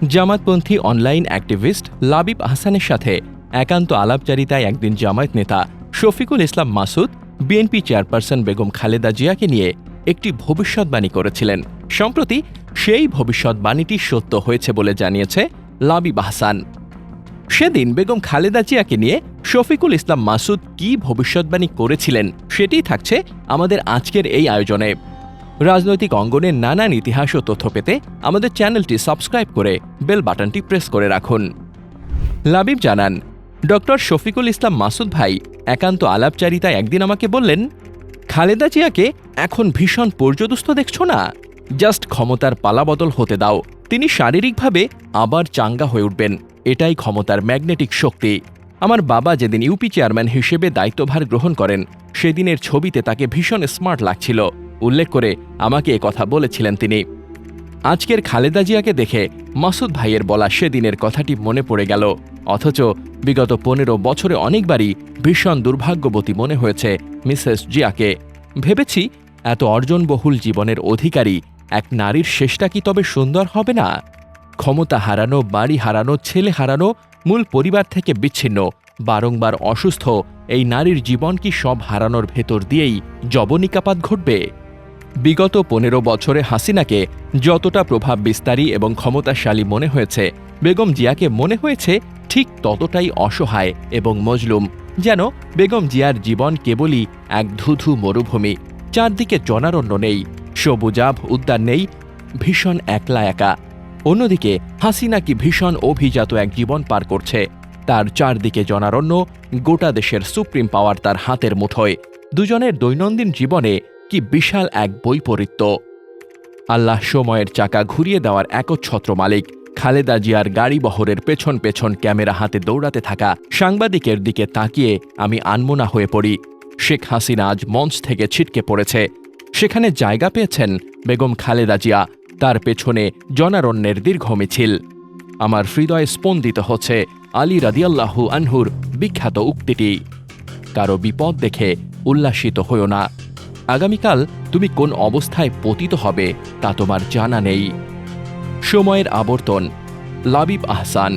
জামাতপন্থী online activist Labib আহসানের সাথে একান্ত আলাপচারিতায় একদিন জামায়াত নেতা শফিকুল ইসলাম মাসুদ বিএনপি চেয়ারপারসন বেগম খালেদা জিয়াকে নিয়ে একটি ভবিষ্যৎবাণী করেছিলেন। সম্প্রতি সেই ভবিষ্যৎবাণীটি সত্য হয়েছে বলে জানিয়েছে লাবিব আহসান। সেদিন বেগম খালেদা জিয়াকে নিয়ে শফিকুল ইসলাম মাসুদ কি ভবিষ্যৎবাণী করেছিলেন সেটিই থাকছে আমাদের আজকের এই আয়োজনে। রাজনৈতিক অঙ্গনের নানান ইতিহাস ও তথ্য পেতে আমাদের চ্যানেলটি সাবস্ক্রাইব করে বেল বাটনটি প্রেস করে রাখুন। লাবিব জানান, ডক্টর শফিকুল ইসলাম মাসুদ ভাই একান্ত আলাপচারিতায় একদিন আমাকে বললেন, খালেদা জিয়াকে এখন ভীষণ পর্যদুস্ত দেখছ না? জাস্ট ক্ষমতার পালাবদল হতে দাও, তিনি শারীরিকভাবে আবার চাঙ্গা হয়ে উঠবেন। এটাই ক্ষমতার ম্যাগনেটিক শক্তি। আমার বাবা যেদিন ইউপি চেয়ারম্যান হিসেবে দায়িত্বভার গ্রহণ করেন সেদিনের ছবিতে তাকে ভীষণ স্মার্ট লাগছিল উল্লেখ করে আমাকে কথা বলেছিলেন তিনি। আজকের খালেদা জিয়াকে দেখে মাসুদ ভাইয়ের বলা সেদিনের কথাটি মনে পড়ে গেল। অথচ বিগত 15 বছরে অনেকবারই ভীষণ দুর্ভাগ্যবতী মনে হয়েছে মিসেস জিয়াকে। ভেবেছি এত অর্জনবহুল জীবনের অধিকারী এক নারীর শেষটা কি তবে সুন্দর হবে না? ক্ষমতা হারানো, বাড়ি হারানো, ছেলে হারানো, মূল পরিবার থেকে বিচ্ছিন্ন, বারংবার অসুস্থ এই নারীর জীবন কি সব হারানোর ভেতর দিয়েই যবনিকাপাত ঘটবে? বিগত 15 বছরে হাসিনাকে যতটা প্রভাব বিস্তারী এবং ক্ষমতাশালী মনে হয়েছে, বেগম জিয়াকে মনে হয়েছে ঠিক ততটাই অসহায় এবং মজলুম। যেন বেগম জিয়ার জীবন কেবলই এক ধুধু মরুভূমি, চারদিকে জনারণ্য নেই, সবুজাভ উদ্যান নেই, ভীষণ একলা একা। অন্যদিকে হাসিনা কি ভীষণ অভিজাত এক জীবন পার করছে। তার চারদিকে জনারণ্য, গোটা দেশের সুপ্রিম পাওয়ার তার হাতের মুঠোয়। দুজনের দৈনন্দিন জীবনে কি বিশাল এক বৈপরীত্য। আল্লাহ সময়ের চাকা ঘুরিয়ে দেওয়ার একচ্ছত্র মালিক। খালেদা জিয়ার গাড়ি বহরের পেছন পেছন ক্যামেরা হাতে দৌড়াতে থাকা সাংবাদিকের দিকে তাকিয়ে আমি আনমনা হয়ে পড়ি। শেখ হাসিনা আজ মঞ্চ থেকে ছিটকে পড়েছে। সেখানে জায়গা পেয়েছেন বেগম খালেদা জিয়া, তার পেছনে জনারণ্যের দীর্ঘ মিছিল। আমার হৃদয়ে স্পন্দিত হচ্ছে আলী রাদিয়াল্লাহু আনহুর বিখ্যাত উক্তিটি, কারো বিপদ দেখে উল্লাসিত হয়ো না। আগামীকাল তুমি কোন অবস্থায় পতিত হবে তা তোমার জানা নেই। সময়ের আবর্তন, লাবিব আহসান।